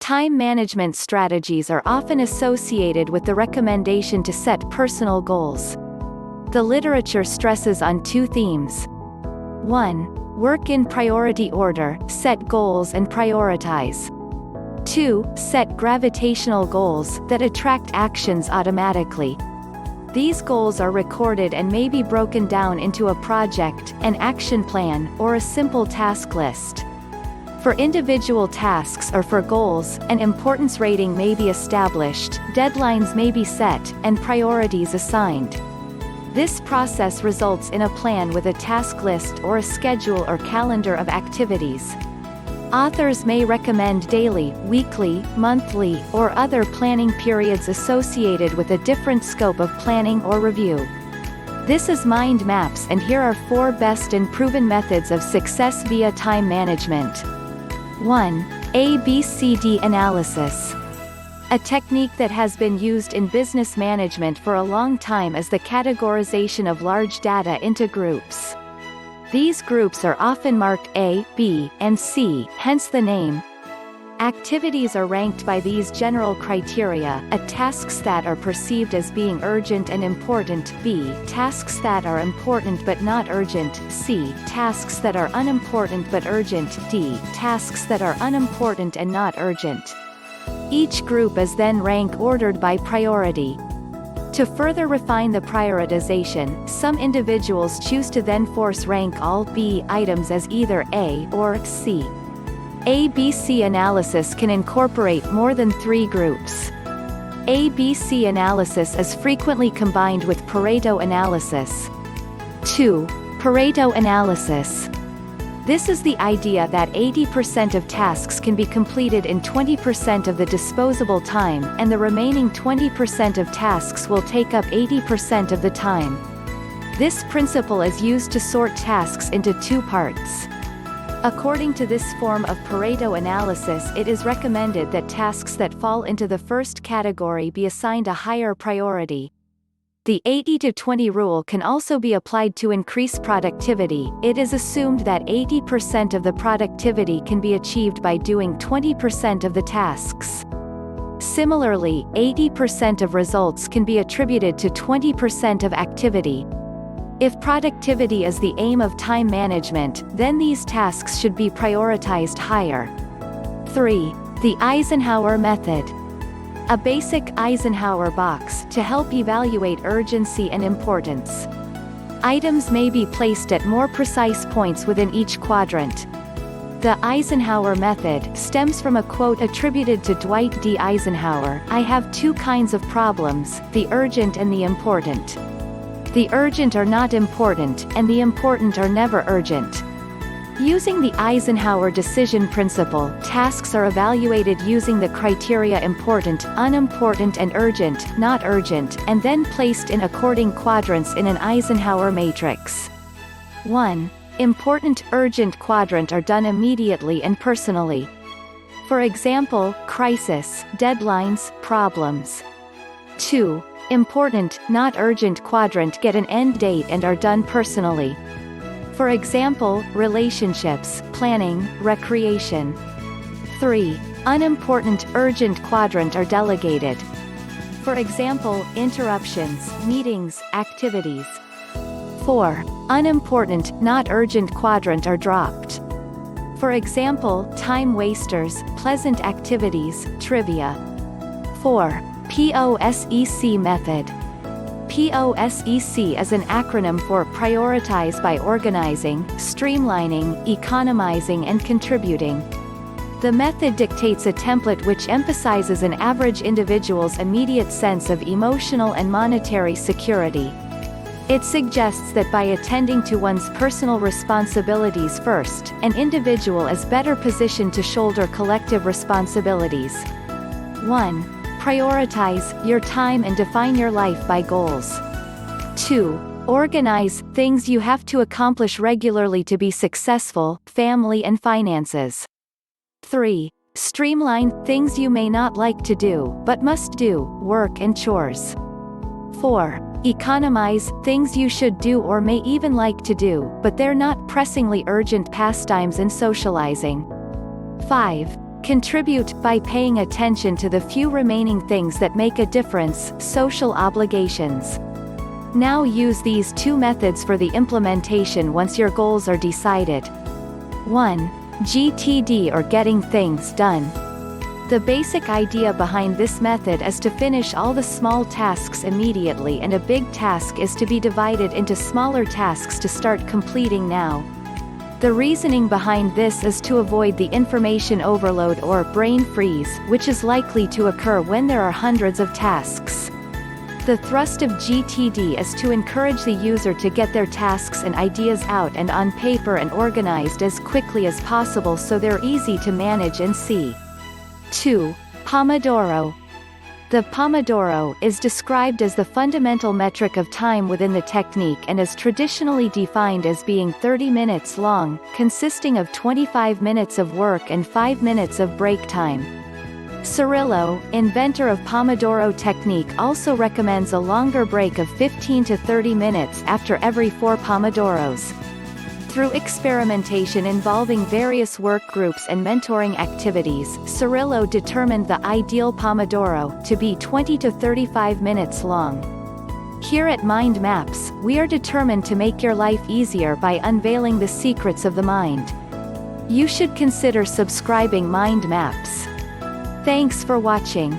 Time management strategies are often associated with the recommendation to set personal goals. The literature stresses on two themes. 1. Work in priority order, set goals and prioritize. 2. Set gravitational goals that attract actions automatically. These goals are recorded and may be broken down into a project, an action plan, or a simple task list. For individual tasks or for goals, an importance rating may be established, deadlines may be set, and priorities assigned. This process results in a plan with a task list or a schedule or calendar of activities. Authors may recommend daily, weekly, monthly, or other planning periods associated with a different scope of planning or review. This is Mind Maps, and here are 4 best and proven methods of success via time management. 1. ABCD analysis. A technique that has been used in business management for a long time is the categorization of large data into groups. These groups are often marked A, B, and C, hence the name. Activities are ranked by these general criteria: A. Tasks that are perceived as being urgent and important. B. Tasks that are important but not urgent. C. Tasks that are unimportant but urgent. D. Tasks that are unimportant and not urgent. Each group is then ordered by priority. To further refine the prioritization, some individuals choose to then force rank all B items as either A or C. ABC analysis can incorporate more than 3 groups. ABC analysis is frequently combined with Pareto analysis. 2. Pareto analysis. This is the idea that 80% of tasks can be completed in 20% of the disposable time, and the remaining 20% of tasks will take up 80% of the time. This principle is used to sort tasks into 2 parts. According to this form of Pareto analysis, it is recommended that tasks that fall into the first category be assigned a higher priority. The 80-20 rule can also be applied to increase productivity. It is assumed that 80% of the productivity can be achieved by doing 20% of the tasks. Similarly, 80% of results can be attributed to 20% of activity. If productivity is the aim of time management, then these tasks should be prioritized higher. 3. The Eisenhower method. A basic Eisenhower box to help evaluate urgency and importance. Items may be placed at more precise points within each quadrant. The Eisenhower method stems from a quote attributed to Dwight D. Eisenhower: "I have 2 kinds of problems, the urgent and the important. The urgent are not important, and the important are never urgent." Using the Eisenhower decision principle, tasks are evaluated using the criteria important, unimportant and urgent, not urgent, and then placed in according quadrants in an Eisenhower matrix. 1. Important, urgent quadrant are done immediately and personally. For example, crisis, deadlines, problems. 2. Important, not urgent quadrant get an end date and are done personally. For example, relationships, planning, recreation. 3. Unimportant, urgent quadrant are delegated. For example, interruptions, meetings, activities. 4. Unimportant, not urgent quadrant are dropped. For example, time wasters, pleasant activities, trivia. 4. POSEC method. POSEC is an acronym for Prioritize by Organizing, Streamlining, Economizing and Contributing. The method dictates a template which emphasizes an average individual's immediate sense of emotional and monetary security. It suggests that by attending to one's personal responsibilities first, an individual is better positioned to shoulder collective responsibilities. 1. Prioritize your time and define your life by goals. 2. Organize things you have to accomplish regularly to be successful, family and finances. 3. Streamline things you may not like to do, but must do, work and chores. 4. Economize things you should do or may even like to do, but they're not pressingly urgent pastimes and socializing. 5. Contribute by paying attention to the few remaining things that make a difference, social obligations. Now use these two methods for the implementation once your goals are decided. 1. GTD, or getting things done. The basic idea behind this method is to finish all the small tasks immediately, and a big task is to be divided into smaller tasks to start completing now. The reasoning behind this is to avoid the information overload or brain freeze, which is likely to occur when there are hundreds of tasks. The thrust of GTD is to encourage the user to get their tasks and ideas out and on paper and organized as quickly as possible so they're easy to manage and see. 2. Pomodoro. The Pomodoro is described as the fundamental metric of time within the technique and is traditionally defined as being 30 minutes long, consisting of 25 minutes of work and 5 minutes of break time. Cirillo, inventor of Pomodoro technique, also recommends a longer break of 15 to 30 minutes after every 4 Pomodoros. Through experimentation involving various work groups and mentoring activities, Cirillo determined the ideal Pomodoro to be 20 to 35 minutes long. Here at Mind Maps, we are determined to make your life easier by unveiling the secrets of the mind. You should consider subscribing Mind Maps. Thanks for watching.